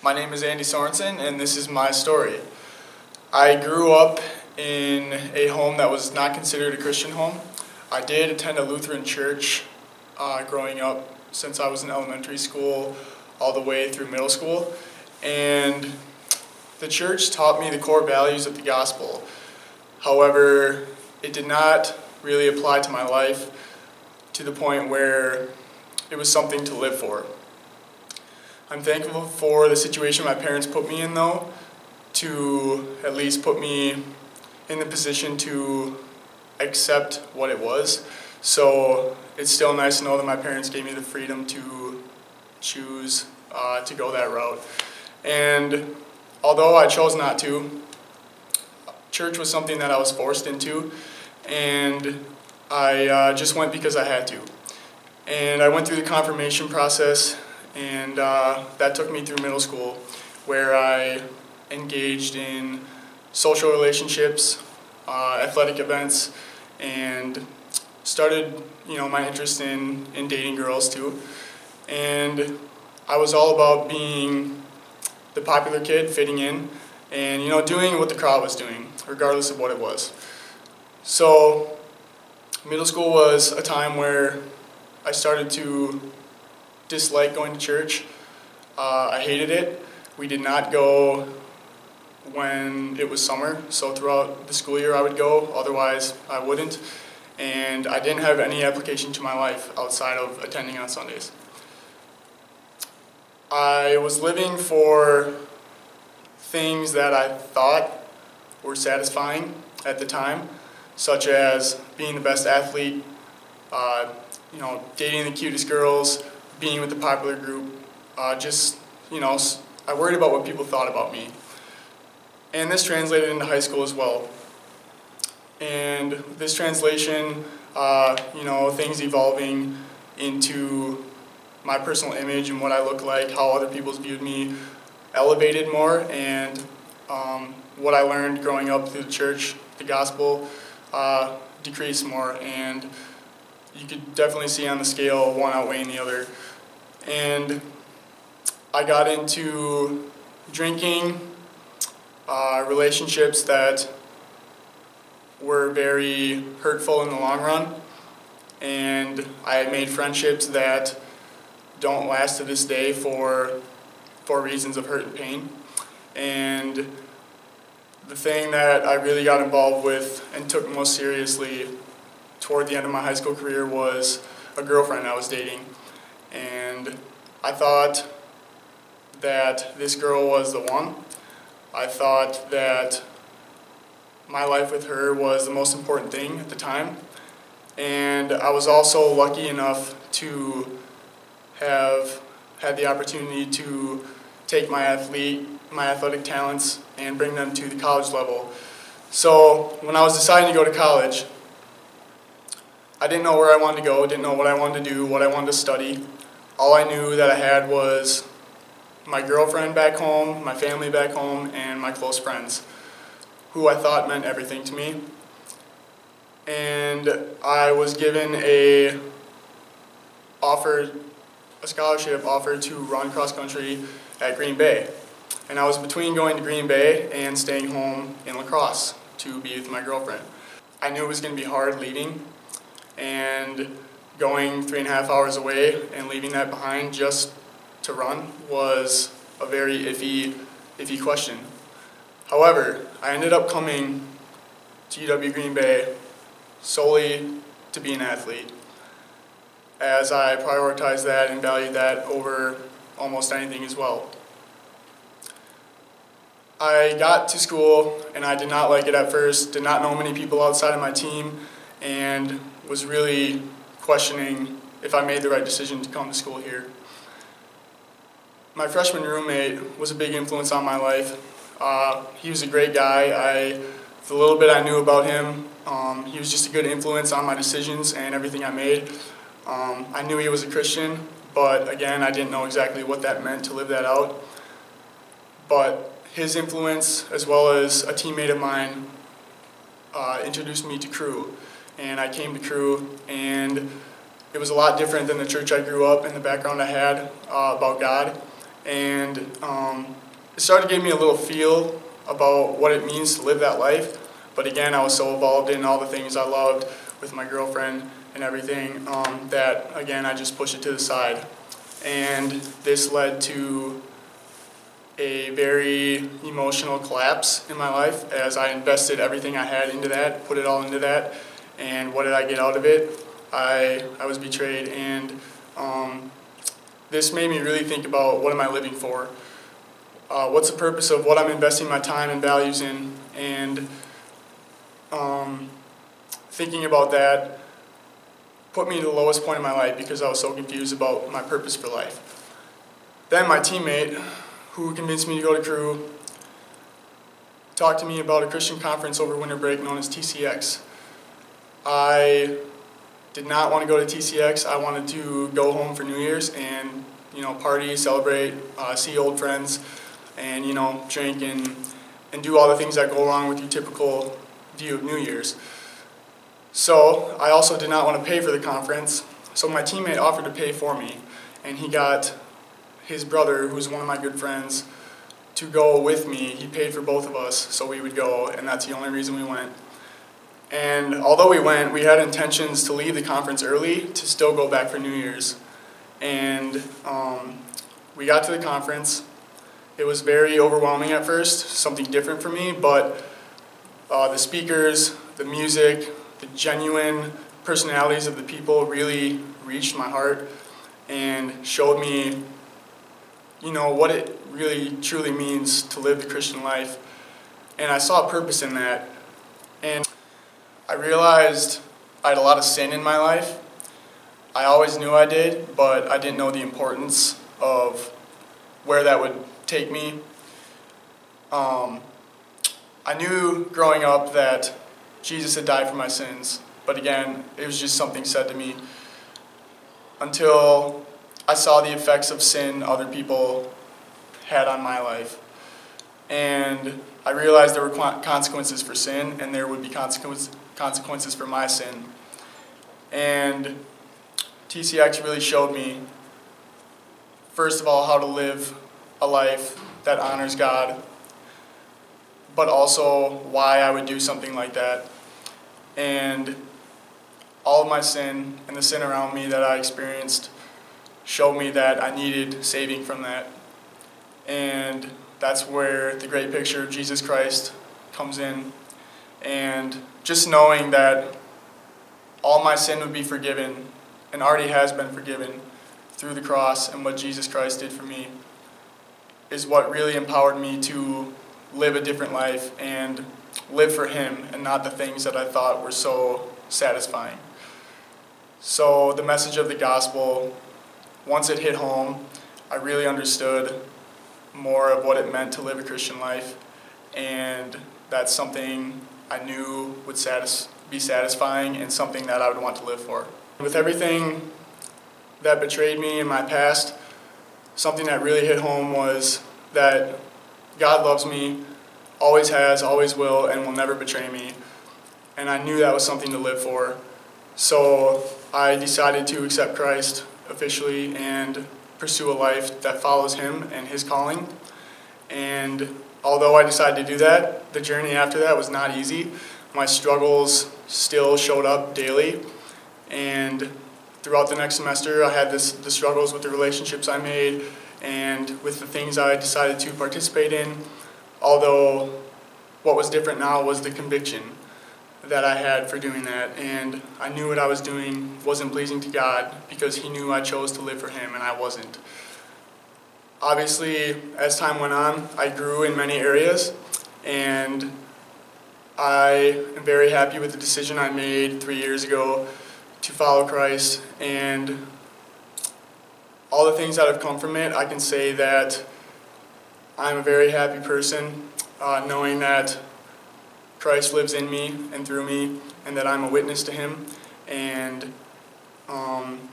My name is Andy Sorensen, and this is my story. I grew up in a home that was not considered a Christian home. I did attend a Lutheran church growing up since I was in elementary school all the way through middle school. And the church taught me the core values of the gospel. However, it did not really apply to my life to the point where it was something to live for. I'm thankful for the situation my parents put me in, though, to at least put me in the position to accept what it was. So it's still nice to know that my parents gave me the freedom to choose to go that route. And although I chose not to, church was something that I was forced into, and I just went because I had to. And I went through the confirmation process, and that took me through middle school, where I engaged in social relationships, athletic events, and started, my interest in dating girls too. And I was all about being the popular kid, fitting in, and doing what the crowd was doing, regardless of what it was. So middle school was a time where I started to dislike going to church. I hated it. We did not go when it was summer, so throughout the school year I would go, otherwise I wouldn't. And I didn't have any application to my life outside of attending on Sundays. I was living for things that I thought were satisfying at the time, such as being the best athlete, dating the cutest girls, being with the popular group, I worried about what people thought about me. And this translated into high school as well. And this translation, things evolving into my personal image and what I look like, how other people viewed me, elevated more, and what I learned growing up through the church, the gospel, decreased more. And you could definitely see on the scale one outweighing the other. And I got into drinking, relationships that were very hurtful in the long run, and I made friendships that don't last to this day for reasons of hurt and pain. And the thing that I really got involved with and took most seriously toward the end of my high school career was a girlfriend I was dating. And I thought that this girl was the one. I thought that my life with her was the most important thing at the time. And I was also lucky enough to have had the opportunity to take my athletic talents and bring them to the college level. So when I was deciding to go to college, I didn't know where I wanted to go, didn't know what I wanted to do, what I wanted to study. All I knew that I had was my girlfriend back home, my family back home, and my close friends, who I thought meant everything to me. And I was given a scholarship offer to run cross country at Green Bay. And I was between going to Green Bay and staying home in La Crosse to be with my girlfriend. I knew it was going to be hard leaving, and going 3.5 hours away and leaving that behind just to run was a very iffy question. However, I ended up coming to UW Green Bay solely to be an athlete, as I prioritized that and valued that over almost anything as well. I got to school and I did not like it at first, did not know many people outside of my team, and was really questioning if I made the right decision to come to school here. My freshman roommate was a big influence on my life. He was a great guy. The little bit I knew about him, he was just a good influence on my decisions and everything I made. I knew he was a Christian, but again, I didn't know exactly what that meant to live that out. But his influence, as well as a teammate of mine, introduced me to crew. and I came to Crew, and it was a lot different than the church I grew up and the background I had about God. And it started to give me a little feel about what it means to live that life. But again, I was so involved in all the things I loved with my girlfriend and everything that, again, I just pushed it to the side. And this led to a very emotional collapse in my life as I invested everything I had into that, put it all into that. And what did I get out of it? I was betrayed, and this made me really think about, what am I living for? What's the purpose of what I'm investing my time and values in? And thinking about that put me to the lowest point in my life because I was so confused about my purpose for life. Then my teammate, who convinced me to go to Crew, talked to me about a Christian conference over winter break known as TCX. I did not want to go to TCX. I wanted to go home for New Year's and, party, celebrate, see old friends, and, drink and do all the things that go along with your typical view of New Year's. So I also did not want to pay for the conference, so my teammate offered to pay for me, and he got his brother, who's one of my good friends, to go with me. He paid for both of us so we would go, and that's the only reason we went. And although we went, we had intentions to leave the conference early to still go back for New Year's. And we got to the conference. It was very overwhelming at first, something different for me, but the speakers, the music, the genuine personalities of the people really reached my heart and showed me, what it really truly means to live the Christian life. And I saw a purpose in that. And I realized I had a lot of sin in my life. I always knew I did, but I didn't know the importance of where that would take me. I knew growing up that Jesus had died for my sins, but again, it was just something said to me until I saw the effects of sin other people had on my life. And I realized there were consequences for sin, and there would be consequences for my sin. And TCX really showed me, first of all, how to live a life that honors God, but also why I would do something like that. And all of my sin and the sin around me that I experienced showed me that I needed saving from that. And that's where the great picture of Jesus Christ comes in. And just knowing that all my sin would be forgiven, and already has been forgiven through the cross and what Jesus Christ did for me, is what really empowered me to live a different life and live for Him and not the things that I thought were so satisfying. So the message of the gospel, once it hit home, I really understood more of what it meant to live a Christian life, and that's something I knew would be satisfying and something that I would want to live for. With everything that betrayed me in my past, something that really hit home was that God loves me, always has, always will, and will never betray me. And I knew that was something to live for. So I decided to accept Christ officially and pursue a life that follows Him and His calling. And although I decided to do that, the journey after that was not easy. My struggles still showed up daily. And throughout the next semester, I had the struggles with the relationships I made and with the things I decided to participate in. Although what was different now was the conviction that I had for doing that. And I knew what I was doing wasn't pleasing to God because He knew I chose to live for Him and I wasn't. Obviously, as time went on, I grew in many areas, and I am very happy with the decision I made 3 years ago to follow Christ. And all the things that have come from it, I can say that I'm a very happy person, knowing that Christ lives in me and through me, and that I'm a witness to Him. And I'm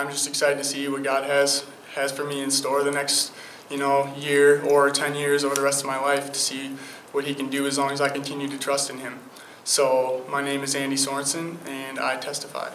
just excited to see what God has for me in store the next year or 10 years over the rest of my life, to see what He can do as long as I continue to trust in Him. So my name is Andy Sorensen, and I testify.